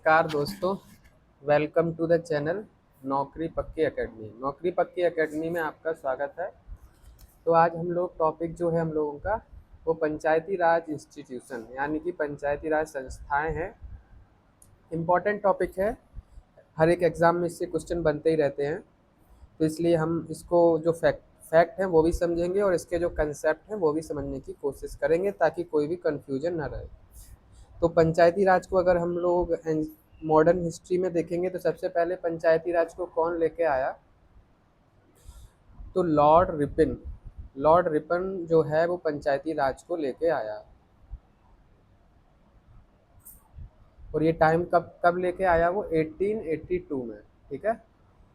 नमस्कार दोस्तों। Welcome to the channel नौकरी पक्की एकेडमी। नौकरी पक्की एकेडमी में आपका स्वागत है। तो आज हम लोग टॉपिक जो है हम लोगों का वो पंचायती राज इंस्टीट्यूशन यानी कि पंचायती राज संस्थाएं हैं। इम्पॉर्टेंट टॉपिक है, हर एक एग्ज़ाम में इससे क्वेश्चन बनते ही रहते हैं। तो इसलिए हम इसको जो फैक्ट हैं वो भी समझेंगे और इसके जो कंसेप्ट हैं वो भी समझने की कोशिश करेंगे ताकि कोई भी कन्फ्यूजन ना रहे। तो पंचायती राज को अगर हम लोग मॉडर्न हिस्ट्री में देखेंगे तो सबसे पहले पंचायती राज को कौन लेके आया, तो लॉर्ड रिपन जो है वो पंचायती राज को लेके आया। और ये टाइम कब कब लेके आया, वो 1882 में। ठीक है,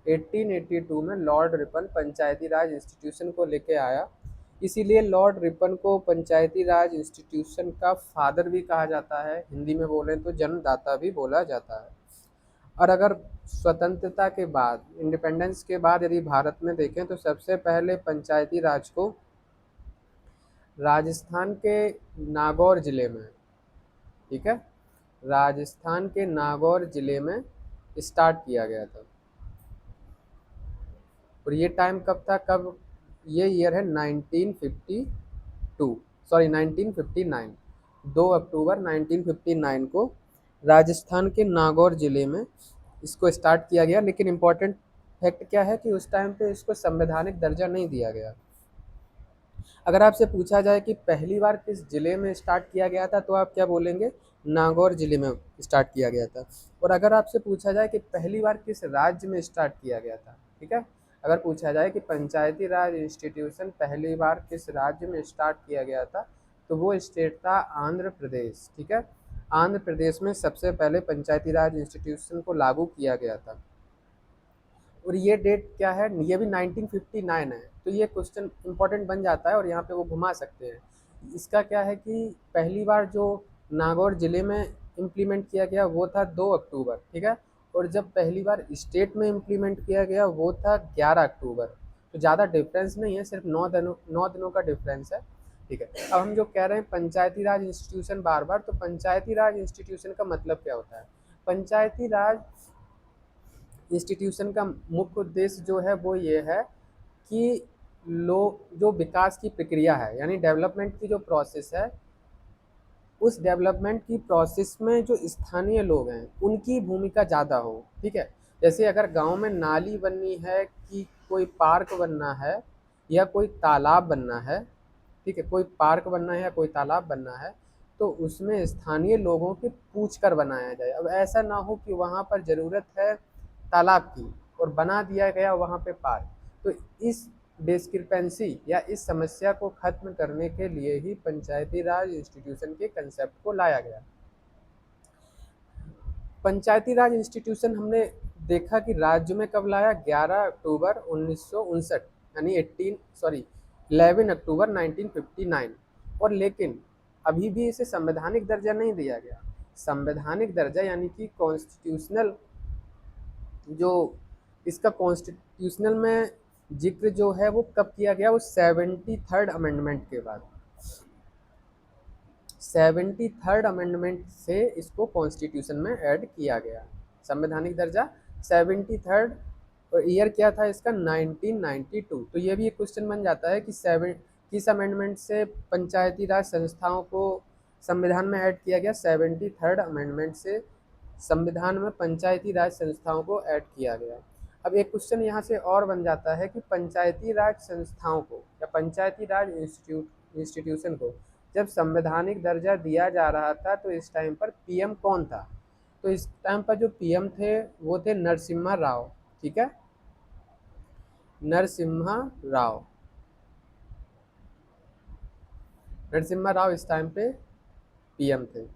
1882 में लॉर्ड रिपन पंचायती राज इंस्टीट्यूशन को लेके आया। इसीलिए लॉर्ड रिपन को पंचायती राज इंस्टीट्यूशन का फादर भी कहा जाता है, हिंदी में बोलें तो जन्मदाता भी बोला जाता है। और अगर स्वतंत्रता के बाद, इंडिपेंडेंस के बाद यदि भारत में देखें तो सबसे पहले पंचायती राज को राजस्थान के नागौर ज़िले में, ठीक है, राजस्थान के नागौर ज़िले में स्टार्ट किया गया था। और ये टाइम कब था, कब, ये ईयर है 1952, सॉरी 1959। 2 अक्टूबर 1959 को राजस्थान के नागौर ज़िले में इसको स्टार्ट किया गया। लेकिन इम्पॉर्टेंट फैक्ट क्या है कि उस टाइम पे इसको संवैधानिक दर्जा नहीं दिया गया। अगर आपसे पूछा जाए कि पहली बार किस ज़िले में स्टार्ट किया गया था तो आप क्या बोलेंगे, नागौर ज़िले में स्टार्ट किया गया था। और अगर आपसे पूछा जाए कि पहली बार किस राज्य में स्टार्ट किया गया था, ठीक है, अगर पूछा जाए कि पंचायती राज इंस्टीट्यूशन पहली बार किस राज्य में स्टार्ट किया गया था तो वो स्टेट था आंध्र प्रदेश। ठीक है, आंध्र प्रदेश में सबसे पहले पंचायती राज इंस्टीट्यूशन को लागू किया गया था। और ये डेट क्या है, ये भी 1959 है। तो ये क्वेश्चन इंपॉर्टेंट बन जाता है और यहाँ पे वो घुमा सकते हैं। इसका क्या है कि पहली बार जो नागौर ज़िले में इम्प्लीमेंट किया गया वो था 2 अक्टूबर, ठीक है, और जब पहली बार स्टेट में इम्प्लीमेंट किया गया वो था 11 अक्टूबर। तो ज़्यादा डिफरेंस नहीं है, सिर्फ 9 दिनों का डिफरेंस है। ठीक है, अब हम जो कह रहे हैं पंचायती राज इंस्टीट्यूशन बार बार, तो पंचायती राज इंस्टीट्यूशन का मतलब क्या होता है। पंचायती राज इंस्टीट्यूशन का मुख्य उद्देश्य जो है वो ये है कि लोग जो विकास की प्रक्रिया है यानी डेवलपमेंट की जो प्रोसेस है, उस डेवलपमेंट की प्रोसेस में जो स्थानीय लोग हैं उनकी भूमिका ज़्यादा हो। ठीक है, जैसे अगर गांव में नाली बननी है कि कोई पार्क बनना है या कोई तालाब बनना है, ठीक है, कोई पार्क बनना है या कोई तालाब बनना है, तो उसमें स्थानीय लोगों की पूछ कर बनाया जाए। अब ऐसा ना हो कि वहाँ पर ज़रूरत है तालाब की और बना दिया गया वहाँ पे पार्क। तो इस डिस्क्रिपेंसी या इस समस्या को खत्म करने के लिए ही पंचायती राज इंस्टीट्यूशन के कंसेप्ट को लाया गया। पंचायती राज इंस्टीट्यूशन हमने देखा कि राज्य में कब लाया, 11 अक्टूबर 1959 यानी 11 अक्टूबर 1959। और लेकिन अभी भी इसे संवैधानिक दर्जा नहीं दिया गया। संवैधानिक दर्जा यानी कि कॉन्स्टिट्यूशनल, जो इसका कॉन्स्टिट्यूशनल में जिक्र जो है वो कब किया गया, वो 73rd अमेंडमेंट के बाद। 73rd अमेंडमेंट से इसको कॉन्स्टिट्यूशन में ऐड किया गया संवैधानिक दर्जा। 73rd, और ईयर क्या था इसका, 1992। तो ये भी एक क्वेश्चन बन जाता है कि किस अमेंडमेंट से पंचायती राज संस्थाओं को संविधान में ऐड किया गया। 73rd अमेंडमेंट से संविधान में पंचायती राज संस्थाओं को ऐड किया गया। अब एक क्वेश्चन यहाँ से और बन जाता है कि पंचायती राज संस्थाओं को या पंचायती राज इंस्टीट्यूशन को जब संवैधानिक दर्जा दिया जा रहा था तो इस टाइम पर पीएम कौन था। तो इस टाइम पर जो पीएम थे वो थे नरसिम्हा राव। ठीक है, नरसिम्हा राव। नरसिम्हा राव इस टाइम पे पीएम थे।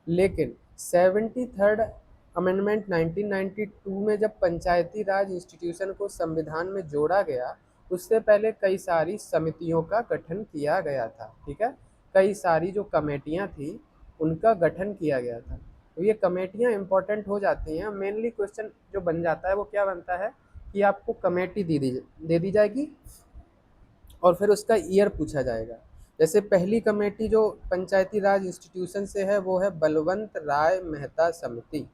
लेकिन 73rd अमेंडमेंट 1992 में जब पंचायती राज इंस्टीट्यूशन को संविधान में जोड़ा गया, उससे पहले कई सारी समितियों का गठन किया गया था। ठीक है, कई सारी जो कमेटियां थी उनका गठन किया गया था। तो ये कमेटियां इंपॉर्टेंट हो जाती हैं। मेनली क्वेश्चन जो बन जाता है वो क्या बनता है कि आपको कमेटी दे दी जाएगी और फिर उसका ईयर पूछा जाएगा। जैसे पहली कमेटी जो पंचायती राज इंस्टीट्यूशन से है वो है बलवंत राय मेहता समिति।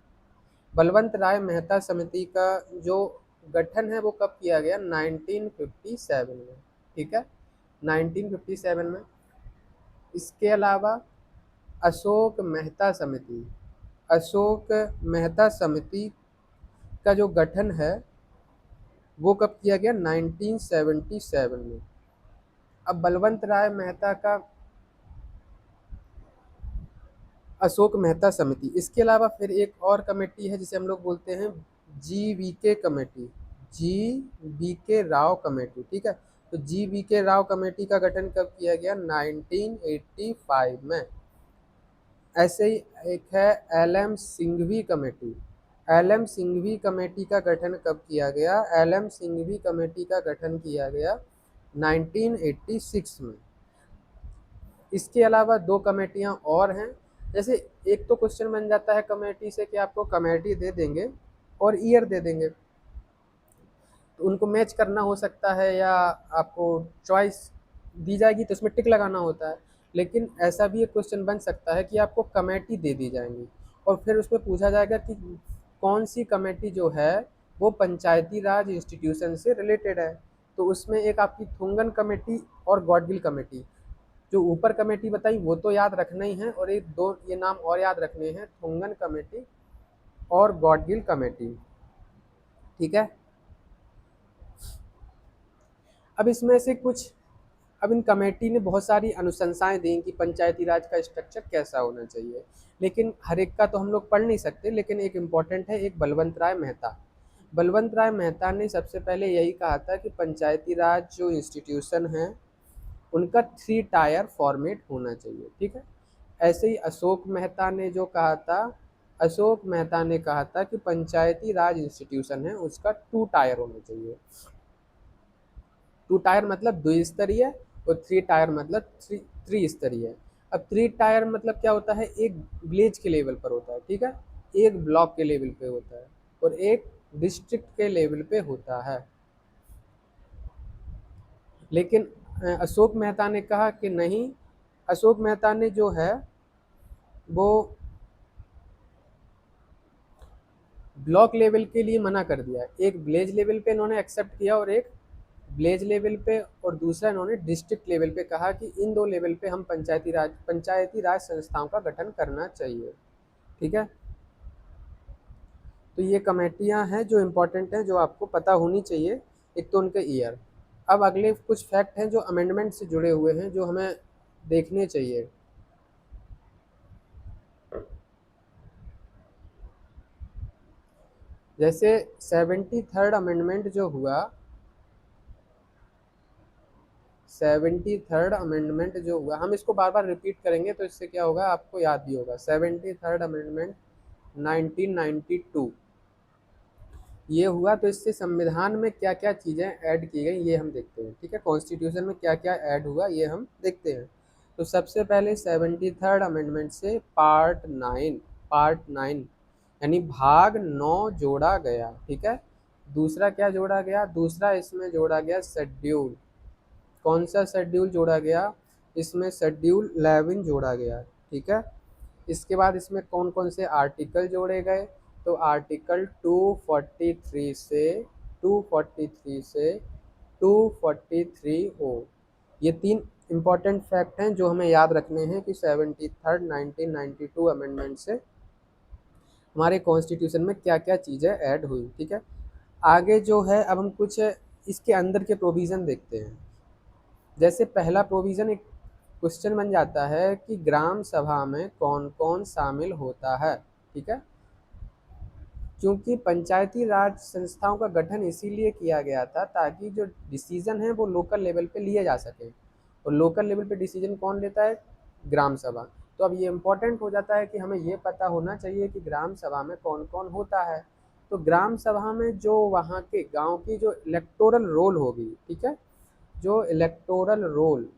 बलवंत राय मेहता समिति का जो गठन है वो कब किया गया? 1957 में, ठीक है, 1957 में। इसके अलावा अशोक मेहता समिति, अशोक मेहता समिति का जो गठन है वो कब किया गया? 1977 में। अब बलवंत राय मेहता का अशोक मेहता समिति, इसके अलावा फिर एक और कमेटी है जिसे हम लोग बोलते हैं GVK committee, GVK Rao committee, ठीक है। तो GVK राव कमेटी का गठन कब किया गया? 1985 में। ऐसे ही एक है LM Singhvi committee. LM Singhvi committee का गठन कब किया गया? LM सिंघवी कमेटी का गठन किया गया 1986 में। इसके अलावा दो कमेटियां और हैं। जैसे एक तो क्वेश्चन बन जाता है कमेटी से कि आपको कमेटी दे देंगे और ईयर दे देंगे, तो उनको मैच करना हो सकता है या आपको चॉइस दी जाएगी तो उसमें टिक लगाना होता है। लेकिन ऐसा भी एक क्वेश्चन बन सकता है कि आपको कमेटी दे दी जाएंगी और फिर उसमें पूछा जाएगा कि कौन सी कमेटी जो है वो पंचायती राज इंस्टीट्यूशन से रिलेटेड है। तो उसमें एक आपकी थुंगन कमेटी और गॉडगिल कमेटी, जो ऊपर कमेटी बताई वो तो याद रखना ही है, और एक दो ये नाम और याद रखने हैं, थुंगन कमेटी और गॉडगिल कमेटी, ठीक है। अब इसमें से कुछ, अब इन कमेटी ने बहुत सारी अनुशंसाएं दी कि पंचायती राज का स्ट्रक्चर कैसा होना चाहिए, लेकिन हर एक का तो हम लोग पढ़ नहीं सकते। लेकिन एक इम्पॉर्टेंट है, एक बलवंत राय मेहता। बलवंत राय मेहता ने सबसे पहले यही कहा था कि पंचायती राज जो इंस्टीट्यूशन है उनका 3 टायर फॉर्मेट होना चाहिए, ठीक है। ऐसे ही अशोक मेहता ने जो कहा था, अशोक मेहता ने कहा था कि पंचायती राज इंस्टीट्यूशन है उसका 2 टायर होना चाहिए। 2 टायर मतलब द्विस्तरीय और 3 टायर मतलब त्रिस्तरीय। अब 3 टायर मतलब क्या होता है? एक विलेज के लेवल पर होता है, ठीक है, एक ब्लॉक के लेवल पे होता है और एक डिस्ट्रिक्ट के लेवल पे होता है। लेकिन अशोक मेहता ने कहा कि नहीं, अशोक मेहता ने जो है वो ब्लॉक लेवल के लिए मना कर दिया। एक विलेज लेवल पे इन्होंने एक्सेप्ट किया और एक विलेज लेवल पे, और दूसरा इन्होंने डिस्ट्रिक्ट लेवल पे कहा कि इन 2 लेवल पे हम पंचायती राज संस्थाओं का गठन करना चाहिए, ठीक है। तो ये कमेटियां हैं जो इम्पोर्टेंट हैं, जो आपको पता होनी चाहिए। एक तो उनके ईयर। अब अगले कुछ फैक्ट हैं जो अमेंडमेंट से जुड़े हुए हैं जो हमें देखने चाहिए। जैसे 73rd अमेंडमेंट जो हुआ, 73rd अमेंडमेंट जो हुआ, हम इसको बार बार रिपीट करेंगे तो इससे क्या होगा आपको याद भी होगा। 73rd अमेंडमेंट 1992 ये हुआ, तो इससे संविधान में क्या क्या चीज़ें ऐड की गई ये हम देखते हैं, ठीक है। कॉन्स्टिट्यूशन में क्या क्या ऐड हुआ ये हम देखते हैं। तो सबसे पहले 73rd अमेंडमेंट से पार्ट 9 यानी भाग 9 जोड़ा गया, ठीक है। दूसरा क्या जोड़ा गया? दूसरा इसमें जोड़ा गया शेड्यूल। कौन सा शेड्यूल जोड़ा गया? इसमें शेड्यूल 11 जोड़ा गया, ठीक है। इसके बाद इसमें कौन कौन से आर्टिकल जोड़े गए? तो आर्टिकल 243 से 243 ओ, ये 3 इम्पॉर्टेंट फैक्ट हैं जो हमें याद रखने हैं कि 73rd 1992 अमेंडमेंट से हमारे कॉन्स्टिट्यूशन में क्या क्या चीज़ें ऐड हुई, ठीक है। आगे जो है अब हम कुछ इसके अंदर के प्रोविज़न देखते हैं। जैसे पहला प्रोविज़न, एक क्वेश्चन बन जाता है कि ग्राम सभा में कौन कौन शामिल होता है, ठीक है। क्योंकि पंचायती राज संस्थाओं का गठन इसीलिए किया गया था ताकि जो डिसीजन है वो लोकल लेवल पे लिए जा सके, और लोकल लेवल पे डिसीजन कौन लेता है? ग्राम सभा। तो अब ये इम्पोर्टेंट हो जाता है कि हमें ये पता होना चाहिए कि ग्राम सभा में कौन कौन होता है। तो ग्राम सभा में जो वहाँ के गांव की जो इलेक्टोरल रोल होगी, ठीक है, जो इलेक्टोरल रोल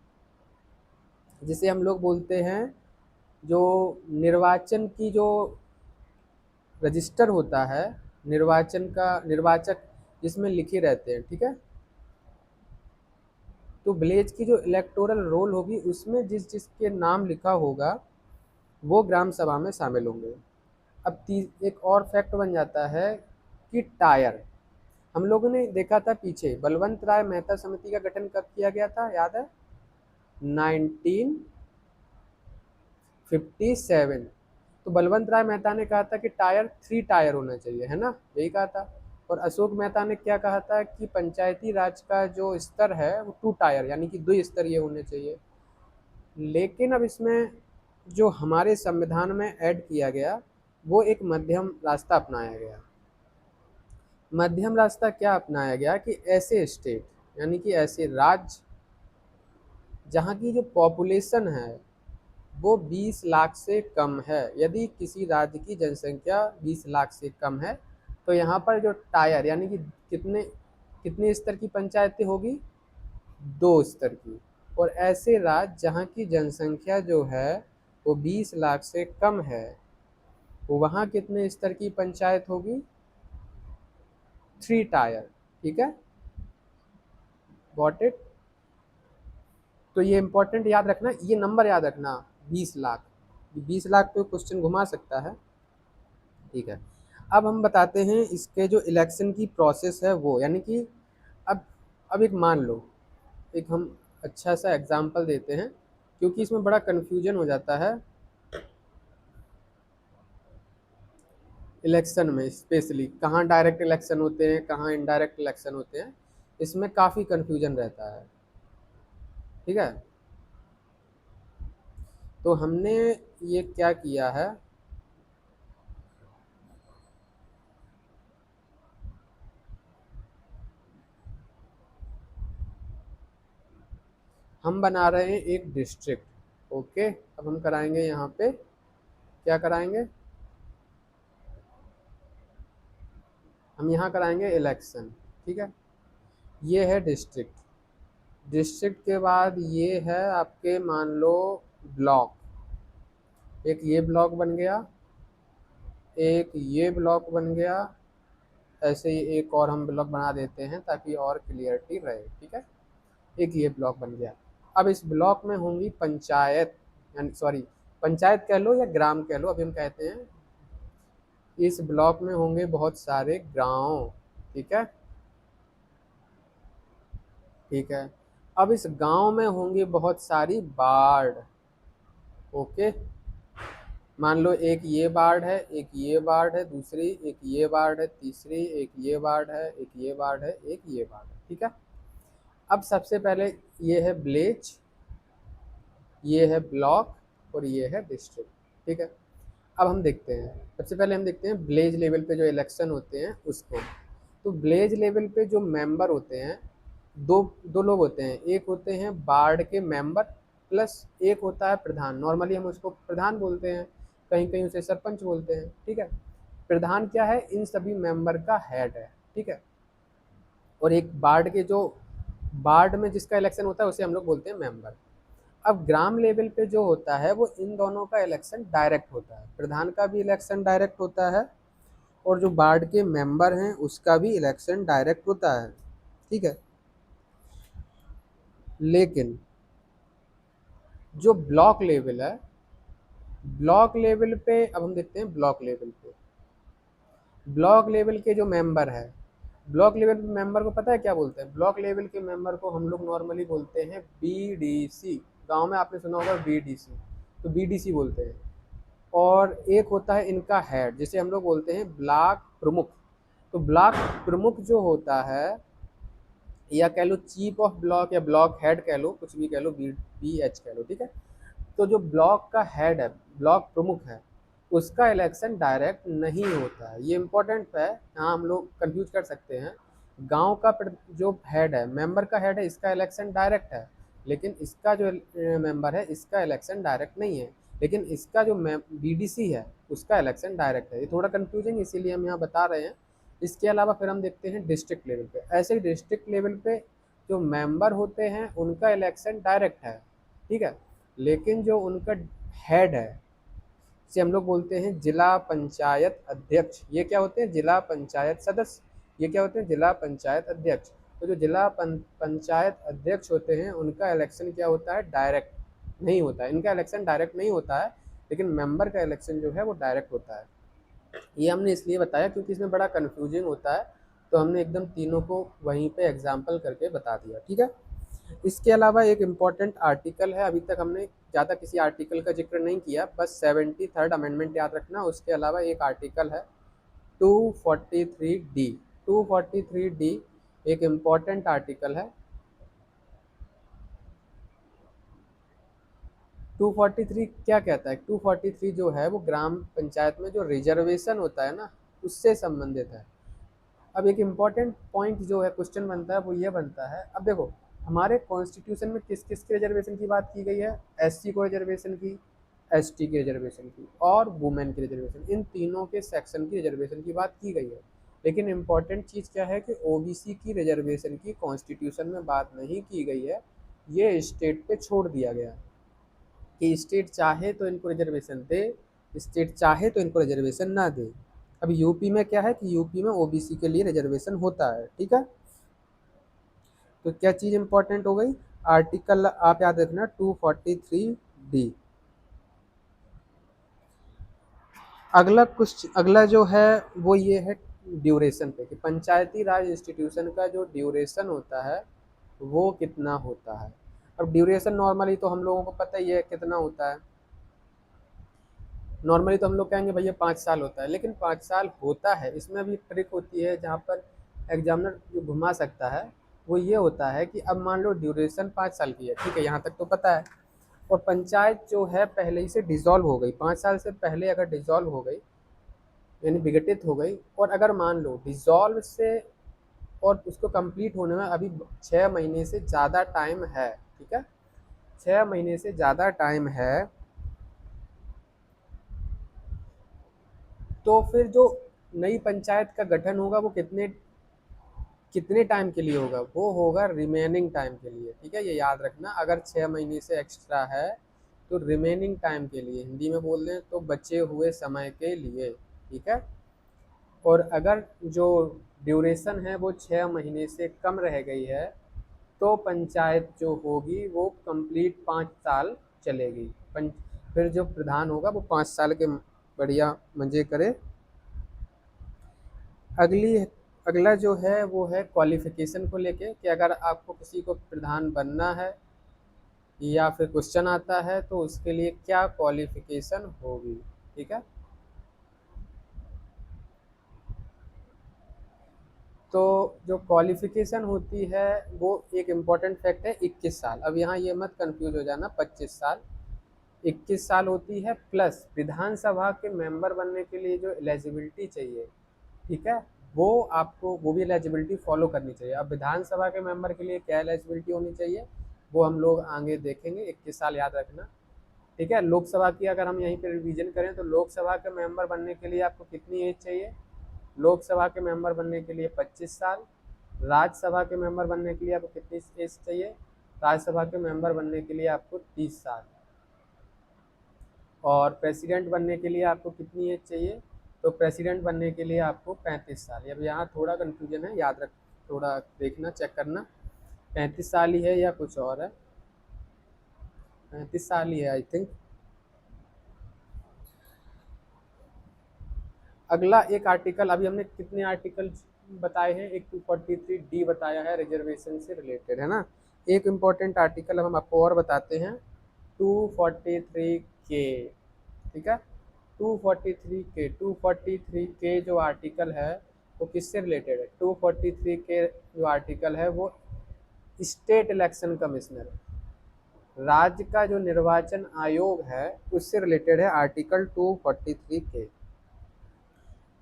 जिसे हम लोग बोलते हैं, जो निर्वाचन की जो रजिस्टर होता है, निर्वाचन का निर्वाचक जिसमें लिखे रहते हैं, ठीक है। तो विलेज की जो इलेक्टोरल रोल होगी उसमें जिस जिसके नाम लिखा होगा वो ग्राम सभा में शामिल होंगे। अब एक और फैक्ट बन जाता है कि टायर, हम लोगों ने देखा था पीछे बलवंत राय मेहता समिति का गठन कब किया गया था, याद है? 1957। तो बलवंत राय मेहता ने कहा था कि टायर 3 टायर होना चाहिए, है ना, यही कहा था। और अशोक मेहता ने क्या कहा था कि पंचायती राज का जो स्तर है वो 2 टायर यानी कि 2 स्तरीय होने चाहिए। लेकिन अब इसमें जो हमारे संविधान में ऐड किया गया वो एक मध्यम रास्ता अपनाया गया। मध्यम रास्ता क्या अपनाया गया कि ऐसे स्टेट यानी कि ऐसे राज्य जहाँ की जो पॉपुलेशन है वो 20 लाख से कम है, यदि किसी राज्य की जनसंख्या 20 लाख से कम है तो यहाँ पर जो टायर यानी कि कितने कितने स्तर की पंचायतें होगी, 2 स्तर की। और ऐसे राज्य जहाँ की जनसंख्या जो है वो 20 लाख से कम है वो वहाँ कितने स्तर की पंचायत होगी, 3 टायर। ठीक है, गॉट इट। तो ये इंपॉर्टेंट याद रखना, ये नंबर याद रखना, 20 लाख। 20 लाख पे क्वेश्चन घुमा सकता है। ठीक है, अब हम बताते हैं इसके जो इलेक्शन की प्रोसेस है वो, यानी कि अब अब एक मान लो, एक हम अच्छा सा एग्जांपल देते हैं क्योंकि इसमें बड़ा कन्फ्यूजन हो जाता है इलेक्शन में, स्पेशली कहाँ डायरेक्ट इलेक्शन होते हैं कहाँ इनडायरेक्ट इलेक्शन होते हैं, इसमें काफ़ी कन्फ्यूजन रहता है। ठीक है, तो हमने ये क्या किया है, हम बना रहे हैं एक डिस्ट्रिक्ट। ओके, अब हम कराएंगे यहाँ पे, क्या कराएंगे, हम यहाँ कराएंगे इलेक्शन। ठीक है, ये है डिस्ट्रिक्ट। डिस्ट्रिक्ट के बाद ये है आपके मान लो ब्लॉक, एक ये ब्लॉक बन गया, एक ये ब्लॉक बन गया, ऐसे ही एक और हम ब्लॉक बना देते हैं ताकि और क्लियरिटी रहे। ठीक है, एक ये ब्लॉक बन गया। अब इस ब्लॉक में होंगी पंचायत, यानी सॉरी पंचायत कह लो या ग्राम कह लो, अभी हम कहते हैं इस ब्लॉक में होंगे बहुत सारे गांव। ठीक है, ठीक है, अब इस गांव में होंगी बहुत सारी वार्ड। ओके, मान लो एक ये वार्ड है, एक ये वार्ड है, दूसरी एक ये वार्ड है, तीसरी एक ये वार्ड है, एक ये वार्ड है, एक ये वार्ड है। ठीक है, अब सबसे पहले ये है विलेज, ये है ब्लॉक और ये है डिस्ट्रिक्ट। ठीक है, अब हम देखते हैं, सबसे पहले हम देखते हैं विलेज लेवल पे जो इलेक्शन होते हैं उसको। तो विलेज लेवल पे जो मेंबर होते हैं, दो दो लोग होते हैं, एक होते हैं वार्ड के मेंबर प्लस एक होता है प्रधान, नॉर्मली हम उसको प्रधान बोलते हैं, कहीं कहीं उसे सरपंच बोलते हैं। ठीक है, प्रधान क्या है, इन सभी मेंबर का हेड है। ठीक है, और एक वार्ड के जो वार्ड में जिसका इलेक्शन होता है उसे हम लोग बोलते हैं मेंबर। अब ग्राम लेवल पे जो होता है वो इन दोनों का इलेक्शन डायरेक्ट होता है, प्रधान का भी इलेक्शन डायरेक्ट होता है और जो वार्ड के मेंबर हैं उसका भी इलेक्शन डायरेक्ट होता है। ठीक है, लेकिन जो ब्लॉक लेवल है, ब्लॉक लेवल पे अब हम देखते हैं ब्लॉक लेवल पे, ब्लॉक लेवल के जो मेंबर है, ब्लॉक लेवल मेंबर को पता है क्या बोलते हैं, ब्लॉक लेवल के मेंबर को हम लोग नॉर्मली बोलते हैं बीडीसी। गांव में आपने सुना होगा बीडीसी, तो बीडीसी बोलते हैं। और एक होता है इनका हेड जिसे हम लोग बोलते हैं ब्लॉक प्रमुख। तो ब्लॉक प्रमुख जो होता है, या कह लो चीफ ऑफ ब्लॉक या ब्लॉक हेड कह लो, कुछ भी कह लो, BH कह लो। ठीक है, तो जो ब्लॉक का हेड है, ब्लॉक प्रमुख है, उसका इलेक्शन डायरेक्ट नहीं होता है। ये इंपॉर्टेंट है, यहाँ हम लोग कंफ्यूज कर सकते हैं। गांव का जो हेड है, मेंबर का हेड है, इसका इलेक्शन डायरेक्ट है, लेकिन इसका जो मेंबर है इसका इलेक्शन डायरेक्ट नहीं है। लेकिन इसका जो BDC है उसका इलेक्शन डायरेक्ट है। ये थोड़ा कंफ्यूजिंग इसीलिए हम यहाँ बता रहे हैं। इसके अलावा फिर हम देखते हैं डिस्ट्रिक्ट लेवल पे, ऐसे ही डिस्ट्रिक्ट लेवल पे जो मेंबर होते हैं उनका इलेक्शन डायरेक्ट है। ठीक है, लेकिन जो उनका हेड है से हम लोग बोलते हैं जिला पंचायत अध्यक्ष। ये क्या होते हैं, जिला पंचायत सदस्य, ये क्या होते हैं, जिला पंचायत अध्यक्ष। तो जो जिला पंचायत अध्यक्ष होते हैं उनका इलेक्शन क्या होता है, डायरेक्ट नहीं होता है। इनका इलेक्शन डायरेक्ट नहीं होता है, लेकिन मेंबर का इलेक्शन जो है वो डायरेक्ट होता है। ये हमने इसलिए बताया क्योंकि इसमें बड़ा कन्फ्यूजिंग होता है, तो हमने एकदम तीनों को वहीं पे एग्जाम्पल करके बता दिया, ठीक है। इसके अलावा एक इम्पॉर्टेंट आर्टिकल है, अभी तक हमने ज़्यादा किसी आर्टिकल का जिक्र नहीं किया, बस 73rd अमेंडमेंट याद रखना। उसके अलावा एक आर्टिकल है 243D। 243D एक इम्पॉर्टेंट आर्टिकल है। 243 क्या कहता है, 243 जो है वो ग्राम पंचायत में जो रिजर्वेशन होता है ना, उससे संबंधित है। अब एक इम्पॉर्टेंट पॉइंट जो है क्वेश्चन बनता है वो ये बनता है, अब देखो हमारे कॉन्स्टिट्यूशन में किस किस के रिजर्वेशन की बात की गई है, एससी को रिजर्वेशन की, एसटी की रिजर्वेशन की और वुमेन की रिजर्वेशन, इन तीनों के सेक्शन की रिजर्वेशन की बात की गई है। लेकिन इम्पॉर्टेंट चीज़ क्या है कि ओबीसी की रिजर्वेशन की कॉन्स्टिट्यूशन में बात नहीं की गई है, ये स्टेट पे छोड़ दिया गया कि स्टेट चाहे तो इनको रिजर्वेशन दे, स्टेट चाहे तो इनको रिजर्वेशन ना दे। अब यूपी में क्या है कि यूपी में ओबीसी के लिए रिजर्वेशन होता है, ठीक है। तो क्या चीज़ इंपॉर्टेंट हो गई, आर्टिकल आप याद रखना 243D। अगला जो है वो ये है ड्यूरेशन पे, कि पंचायती राज इंस्टीट्यूशन का जो ड्यूरेशन होता है वो कितना होता है। अब ड्यूरेशन नॉर्मली तो हम लोगों को पता ही है कितना होता है, नॉर्मली तो हम लोग कहेंगे भैया 5 साल होता है, लेकिन 5 साल होता है, इसमें भी ट्रिक होती है जहाँ पर एग्जामिनर जो घुमा सकता है वो ये होता है कि अब मान लो ड्यूरेशन 5 साल की है, ठीक है, यहाँ तक तो पता है, और पंचायत जो है पहले ही से डिसॉल्व हो गई, 5 साल से पहले अगर डिसॉल्व हो गई यानी विघटित हो गई, और अगर मान लो डिसॉल्व से और उसको कंप्लीट होने में अभी 6 महीने से ज़्यादा टाइम है, ठीक है, 6 महीने से ज़्यादा टाइम है, तो फिर जो नई पंचायत का गठन होगा वो कितने कितने टाइम के लिए होगा, वो होगा रिमेनिंग टाइम के लिए, ठीक है, ये याद रखना। अगर 6 महीने से एक्स्ट्रा है तो रिमेनिंग टाइम के लिए, हिंदी में बोल दें तो बचे हुए समय के लिए, ठीक है। और अगर जो ड्यूरेशन है वो 6 महीने से कम रह गई है तो पंचायत जो होगी वो कंप्लीट 5 साल चलेगी। फिर जो प्रधान होगा वो 5 साल के बढ़िया मजे करे। अगली अगला जो है वो है क्वालिफिकेशन को लेके, कि अगर आपको किसी को प्रधान बनना है या फिर क्वेश्चन आता है तो उसके लिए क्या क्वालिफिकेशन होगी, ठीक है। तो जो क्वालिफिकेशन होती है वो एक इम्पॉर्टेंट फैक्ट है 21 साल। अब यहाँ ये मत कंफ्यूज हो जाना, 25 साल, 21 साल होती है, प्लस विधानसभा के मेंबर बनने के लिए जो एलिजिबिलिटी चाहिए, ठीक है, वो आपको वो भी एलिजिबिलिटी फॉलो करनी चाहिए। अब विधानसभा के मेंबर के लिए क्या एलिजिबिलिटी होनी चाहिए वो हम लोग आगे देखेंगे, 21 साल याद रखना, ठीक है। लोकसभा की अगर हम यहीं पर रिवीजन करें तो लोकसभा के मेंबर बनने के लिए आपको कितनी एज चाहिए, लोकसभा के मेंबर बनने के लिए 25 साल। राज्यसभा के मेंबर बनने के लिए आपको कितनी एज चाहिए, राज्यसभा के मेंबर बनने के लिए आपको 30 साल। और प्रेसिडेंट बनने के लिए आपको कितनी एज चाहिए, तो प्रेसिडेंट बनने के लिए आपको 35 साल। अब यहाँ थोड़ा कन्फ्यूजन है, याद रख, थोड़ा देखना चेक करना, 35 साल ही है या कुछ और है, 35 साल ही है आई थिंक। अगला एक आर्टिकल, अभी हमने कितने आर्टिकल बताए हैं, एक 243D बताया है रिजर्वेशन से रिलेटेड, है ना। एक इम्पॉर्टेंट आर्टिकल हम आपको और बताते हैं, 243K, ठीक है। 243K जो आर्टिकल है वो किससे रिलेटेड है, 243K जो आर्टिकल है वो स्टेट इलेक्शन कमिश्नर, राज्य का जो निर्वाचन आयोग है उससे रिलेटेड है आर्टिकल 243K।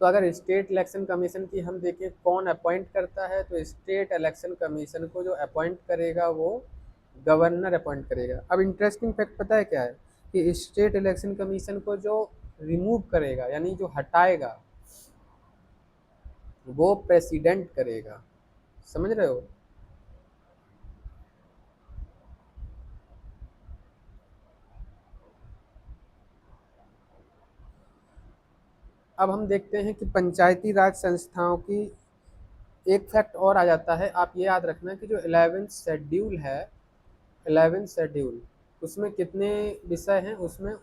तो अगर स्टेट इलेक्शन कमीशन की हम देखें कौन अपॉइंट करता है, तो स्टेट इलेक्शन कमीशन को जो अपॉइंट करेगा वो गवर्नर अपॉइंट करेगा। अब इंटरेस्टिंग फैक्ट पता है क्या है, कि स्टेट इलेक्शन कमीशन को जो रिमूव करेगा यानी जो हटाएगा वो प्रेसिडेंट करेगा, समझ रहे हो। अब हम देखते हैं कि पंचायती राज संस्थाओं की एक फैक्ट और आ जाता है, आप ये याद रखना कि जो 11th शेड्यूल है, 11th शेड्यूल, उसमें कितने विषय हैं, उसमें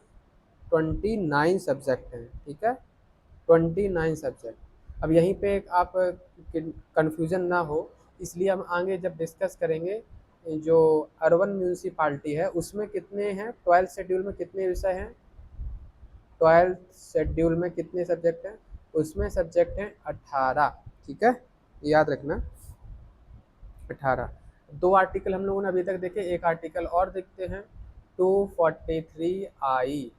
29 सब्जेक्ट हैं, ठीक है, 29 सब्जेक्ट। अब यहीं पे एक आप कन्फ्यूज़न ना हो, इसलिए हम आगे जब डिस्कस करेंगे जो अर्बन म्यूनिसिपाल्टी है उसमें कितने हैं, 12th शेड्यूल में कितने विषय हैं, 12th शेड्यूल में कितने सब्जेक्ट हैं, उसमें सब्जेक्ट हैं 18, ठीक है, याद रखना 18। दो आर्टिकल हम लोगों ने अभी तक देखे, एक आर्टिकल और देखते हैं, 243 आई।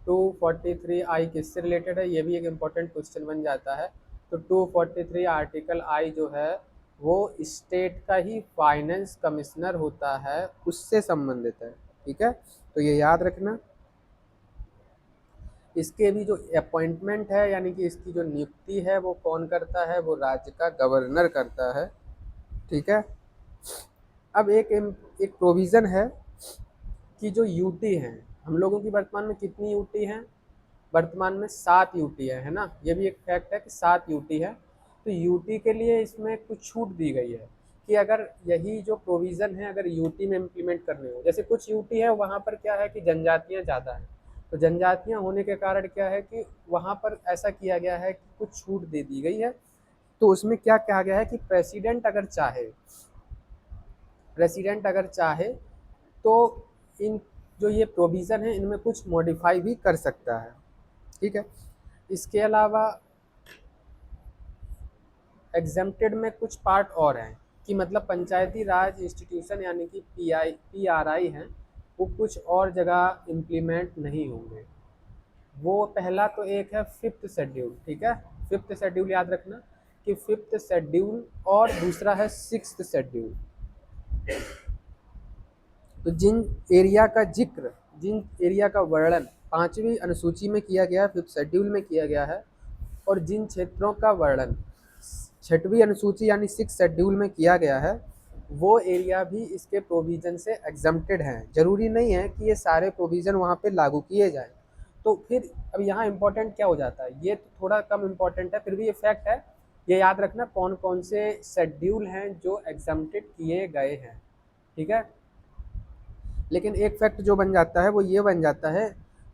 243 आई किससे रिलेटेड है, ये भी एक इम्पोर्टेंट क्वेश्चन बन जाता है। तो 243 आर्टिकल आई जो है वो स्टेट का ही फाइनेंस कमिश्नर होता है, उससे संबंधित है, ठीक है, तो ये याद रखना। इसके भी जो अपॉइंटमेंट है यानी कि इसकी जो नियुक्ति है वो कौन करता है, वो राज्य का गवर्नर करता है, ठीक है। अब एक प्रोविज़न है कि जो यूटी हैं, हम लोगों की वर्तमान में कितनी यूटी हैं, वर्तमान में 7 यूटी है ना, ये भी एक फैक्ट है कि 7 यूटी है। तो यूटी के लिए इसमें कुछ छूट दी गई है कि अगर यही जो प्रोविज़न है अगर यूटी में इम्प्लीमेंट करने हो, जैसे कुछ यूटी है वहाँ पर क्या है कि जनजातियाँ ज़्यादा हैं, तो जनजातियाँ होने के कारण क्या है कि वहाँ पर ऐसा किया गया है कि कुछ छूट दे दी गई है। तो उसमें क्या कहा गया है कि प्रेसिडेंट अगर चाहे तो इन जो ये प्रोविज़न है इनमें कुछ मॉडिफाई भी कर सकता है, ठीक है। इसके अलावा एग्जेम्प्टेड में कुछ पार्ट और हैं कि मतलब पंचायती राज इंस्टीट्यूशन यानी कि पीआरआई हैं, वो कुछ और जगह इम्प्लीमेंट नहीं होंगे। वो पहला तो एक है 5th शेड्यूल, ठीक है, 5th शेड्यूल याद रखना कि 5th शेड्यूल, और दूसरा है 6th शेड्यूल। तो जिन एरिया का वर्णन 5वीं अनुसूची में किया गया है, 5th शेड्यूल में किया गया है, और जिन क्षेत्रों का वर्णन 6वीं अनुसूची यानी 6th शेड्यूल में किया गया है, वो एरिया भी इसके प्रोविज़न से एग्जम्प्टेड हैं। ज़रूरी नहीं है कि ये सारे प्रोविज़न वहाँ पे लागू किए जाएँ। तो फिर अब यहाँ इम्पोर्टेंट क्या हो जाता है, ये तो थोड़ा कम इम्पोर्टेंट है, फिर भी ये फैक्ट है, ये याद रखना कौन कौन से शेड्यूल हैं जो एग्जम्प्टेड किए गए हैं, ठीक है। लेकिन एक फैक्ट जो बन जाता है वो ये बन जाता है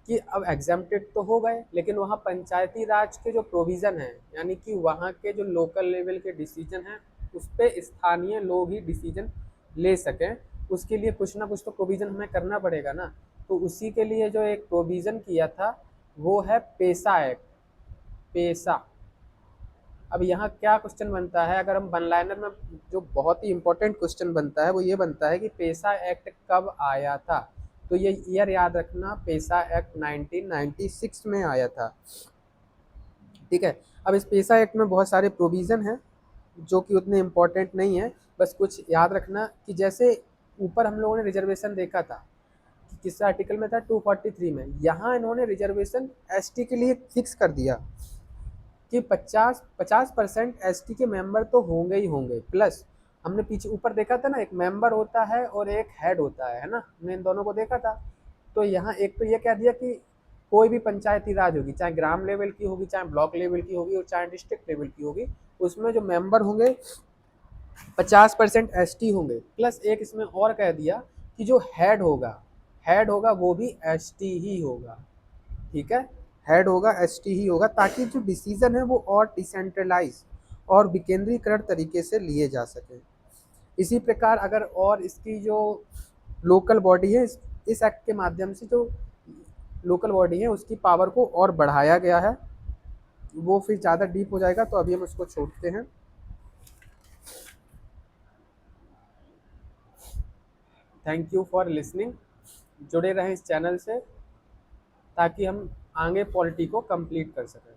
कि अब एग्जम्प्टेड तो हो गए, लेकिन वहाँ पंचायती राज के जो प्रोविज़न हैं यानी कि वहाँ के जो लोकल लेवल के डिसीजन हैं उस पर स्थानीय लोग ही डिसीजन ले सकें, उसके लिए कुछ ना कुछ तो प्रोविज़न हमें करना पड़ेगा ना। तो उसी के लिए जो एक प्रोविज़न किया था वो है पेसा एक्ट, पेसा। अब यहाँ क्या क्वेश्चन बनता है, अगर हम वन लाइनर में, जो बहुत ही इंपॉर्टेंट क्वेश्चन बनता है वो ये बनता है कि पेसा एक्ट कब आया था, तो ये ईयर याद रखना, पेसा एक्ट 1996 में आया था, ठीक है। अब इस पेसा एक्ट में बहुत सारे प्रोविज़न हैं जो कि उतने इम्पोर्टेंट नहीं है, बस कुछ याद रखना कि जैसे ऊपर हम लोगों ने रिजर्वेशन देखा था कि किस आर्टिकल में था, 243 में, यहाँ इन्होंने रिजर्वेशन एसटी के लिए फिक्स कर दिया कि 50% एसटी के मेंबर तो होंगे ही होंगे, प्लस हमने पीछे ऊपर देखा था ना, एक मेंबर होता है और एक हेड होता है ना, हमने इन दोनों को देखा था। तो यहाँ एक तो ये कह दिया कि कोई भी पंचायती राज होगी, चाहे ग्राम लेवल की होगी, चाहे ब्लॉक लेवल की होगी, और चाहे डिस्ट्रिक्ट लेवल की होगी, उसमें जो मेंबर होंगे 50% एसटी होंगे, प्लस एक इसमें और कह दिया कि जो हेड होगा वो भी एसटी ही होगा, ठीक है, हेड होगा एसटी ही होगा, ताकि जो डिसीजन है वो और डिसेंट्रलाइज और विकेंद्रीकृत तरीके से लिए जा सके। इसी प्रकार अगर और इसकी जो लोकल बॉडी है, इस एक्ट के माध्यम से जो लोकल बॉडी है उसकी पावर को और बढ़ाया गया है, वो फिर ज़्यादा डीप हो जाएगा, तो अभी हम उसको छोड़ते हैं। थैंक यू फॉर लिसनिंग, जुड़े रहें इस चैनल से ताकि हम आगे पॉलिटी को कंप्लीट कर सकें।